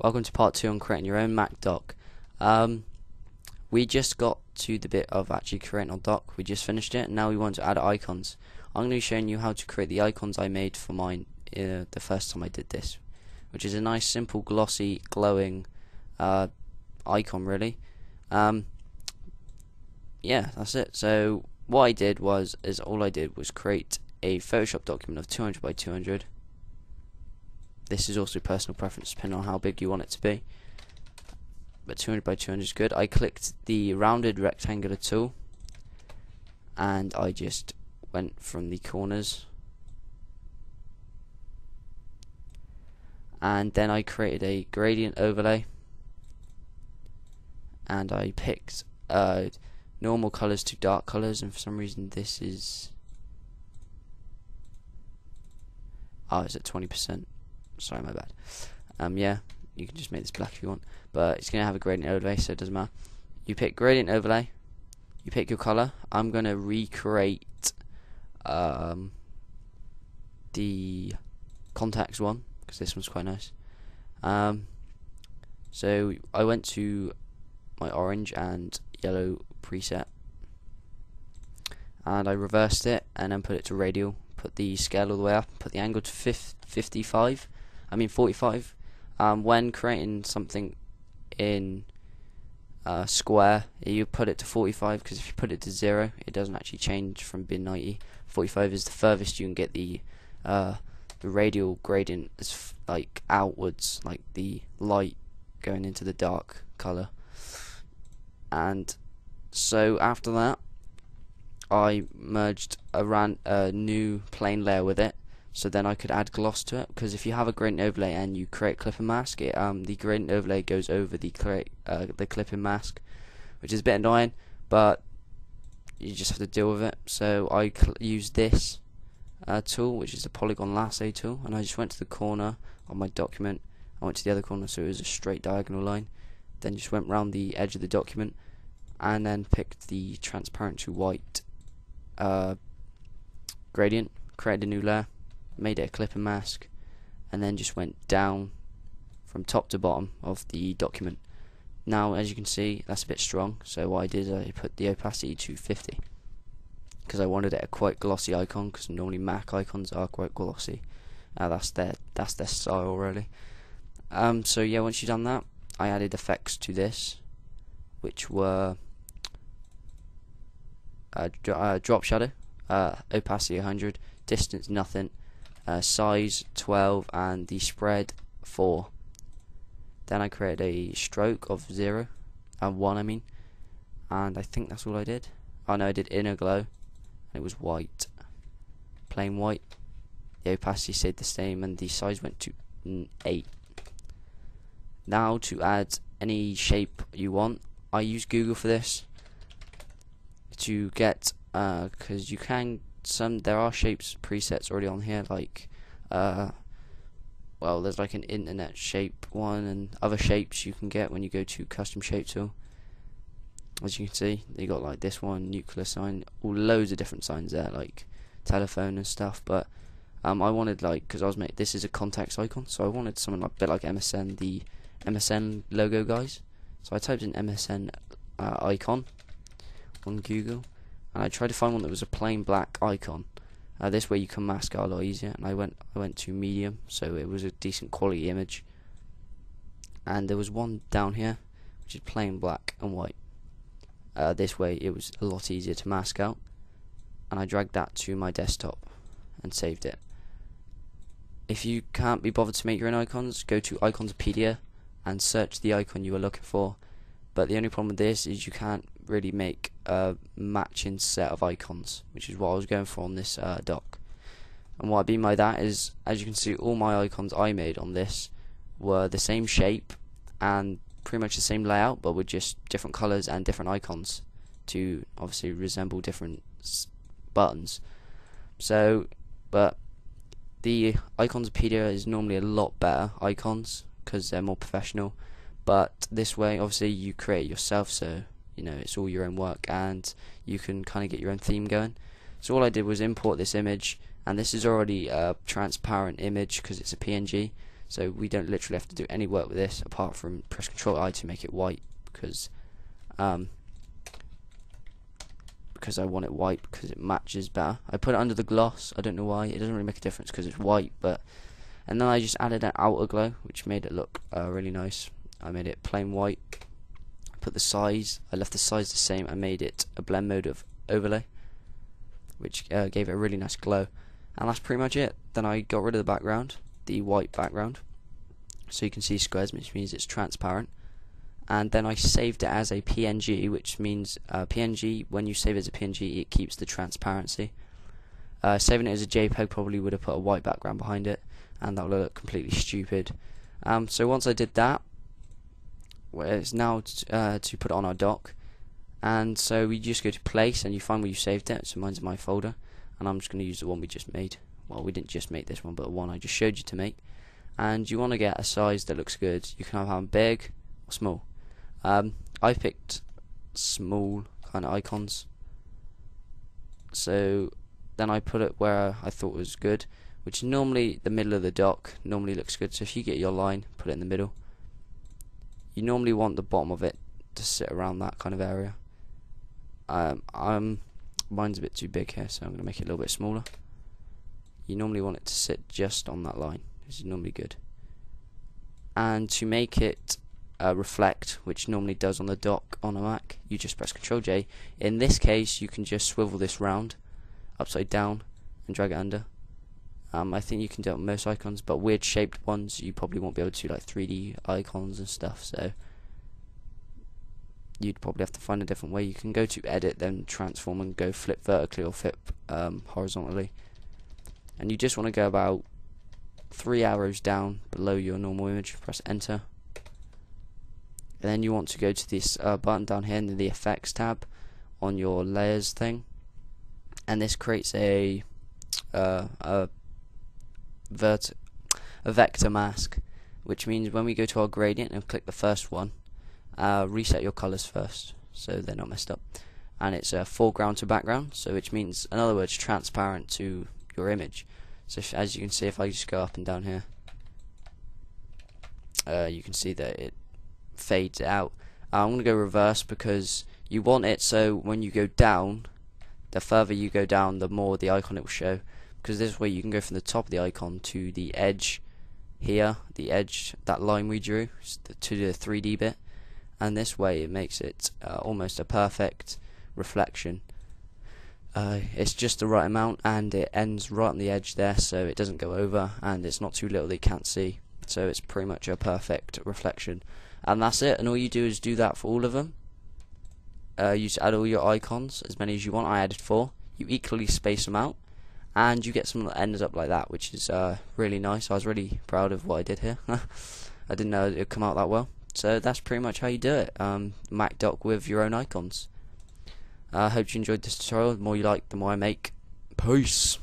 Welcome to part 2 on creating your own Mac dock. We just got to the bit of actually creating our dock. We just finished it and now we want to add icons. I'm going to be showing you how to create the icons I made for mine the first time I did this, which is a nice simple glossy glowing icon really. Yeah, that's it. So what I did was create a Photoshop document of 200 by 200. This is also personal preference depending on how big you want it to be, but 200 by 200 is good. I clicked the rounded rectangular tool and I just went from the corners, and then I created a gradient overlay and I picked normal colors to dark colors, and for some reason this is it's at 20%. Sorry, my bad. Yeah, you can just make this black if you want, but it's gonna have a gradient overlay, so it doesn't matter. You pick gradient overlay, you pick your color. I'm gonna recreate the contacts one because this one's quite nice. So I went to my orange and yellow preset and I reversed it and then put it to radial, put the scale all the way up, put the angle to 45. When creating something in square, you put it to 45 because if you put it to 0 it doesn't actually change from being 90. 45 is the furthest you can get the radial gradient is like outwards, like the light going into the dark color. And so after that I merged a new plane layer with it, so then I could add gloss to it, because if you have a gradient overlay and you create clipping mask, the gradient overlay goes over the clipping mask, which is a bit annoying, but you just have to deal with it. So I used this tool, which is the polygon lasso tool, and I just went to the corner of my document. I went to the other corner so it was a straight diagonal line, then just went round the edge of the document and then picked the transparent to white gradient, created a new layer, made it a clipping mask, and then just went down from top to bottom of the document. Now as you can see that's a bit strong, so what I did is I put the opacity to 50 because I wanted it a quite glossy icon, because normally Mac icons are quite glossy. That's their style really. So yeah, once you've done that, I added effects to this, which were drop shadow, opacity 100, distance nothing, size 12, and the spread 4. Then I created a stroke of 0 and 1 I mean, and I think that's all I did. Oh no, I did inner glow and it was white, plain white. The opacity stayed the same and the size went to 8. Now to add any shape you want, I use Google for this to get because you can there are shapes presets already on here, like well, there's like an internet shape one and other shapes you can get when you go to custom shape tool. As you can see, they got like this one, nuclear sign, all loads of different signs there, like telephone and stuff. But I wanted, like, because this is a contacts icon, so I wanted something like a bit like MSN, the MSN logo guys. So I typed in MSN icon on Google, and I tried to find one that was a plain black icon. This way you can mask it a lot easier, and I went to medium, so it was a decent quality image. And there was one down here which is plain black and white. This way it was a lot easier to mask out, and I dragged that to my desktop and saved it. If you can't be bothered to make your own icons, go to Iconsopedia and search the icon you are looking for. But the only problem with this is you can't really make a matching set of icons, which is what I was going for on this dock. And what I mean by that is, as you can see, all my icons I made on this were the same shape and pretty much the same layout, but with just different colors and different icons to obviously resemble different buttons. So, but the Iconsopedia is normally a lot better icons because they're more professional, but this way obviously you create it yourself, so you know it's all your own work and you can kind of get your own theme going. So all I did was import this image, and this is already a transparent image because it's a PNG, so we don't literally have to do any work with this apart from press Control I to make it white, because I want it white because it matches better. I put it under the gloss, I don't know why, it doesn't really make a difference because it's white, and then I just added an outer glow which made it look really nice. I made it plain white, put the size, I left the size the same, I made it a blend mode of overlay, which gave it a really nice glow, and that's pretty much it. Then I got rid of the background, the white background, so you can see squares, which means it's transparent. And then I saved it as a PNG, which means PNG, when you save it as a PNG, it keeps the transparency. Saving it as a JPEG probably would have put a white background behind it, and that would look completely stupid. So once I did that, well, it's now to put it on our dock. And so we just go to place and you find where you saved it. So mine's in my folder, and I'm just going to use the one we just made. Well, we didn't just make this one, but the one I just showed you to make. And you want to get a size that looks good. You can have them big or small. I picked small kind of icons, so then I put it where I thought was good, which normally the middle of the dock normally looks good. So if you get your line, put it in the middle. You normally want the bottom of it to sit around that kind of area. Mine's a bit too big here, so I'm going to make it a little bit smaller. You normally want it to sit just on that line. This is normally good. And to make it reflect, which normally does on the dock on a Mac, you just press Ctrl J. In this case, you can just swivel this round, upside down, and drag it under. I think you can do it on most icons, but weird shaped ones you probably won't be able to, like 3D icons and stuff, so you'd probably have to find a different way. You can go to edit, then transform and go flip vertically or flip horizontally, and you just want to go about 3 arrows down below your normal image, press enter, and then you want to go to this button down here in the effects tab on your layers thing, and this creates a vector mask, which means when we go to our gradient and click the first one, reset your colors first so they're not messed up, and it's foreground to background, so which means, in other words, transparent to your image. So as you can see, if I just go up and down here, you can see that it fades it out. I'm going to go reverse because you want it so when you go down, the further you go down, the more the icon it will show, because this way you can go from the top of the icon to the edge here, the edge, that line we drew, to the 3D bit, and this way it makes it almost a perfect reflection. It's just the right amount, and it ends right on the edge there, so it doesn't go over, and it's not too little that you can't see, so it's pretty much a perfect reflection. And that's it, and all you do is do that for all of them. You just add all your icons, as many as you want. I added 4. You equally space them out, and you get something that ends up like that, which is really nice. I was really proud of what I did here. I didn't know it would come out that well. So that's pretty much how you do it. Mac dock with your own icons. I hope you enjoyed this tutorial. The more you like, the more I make. Peace.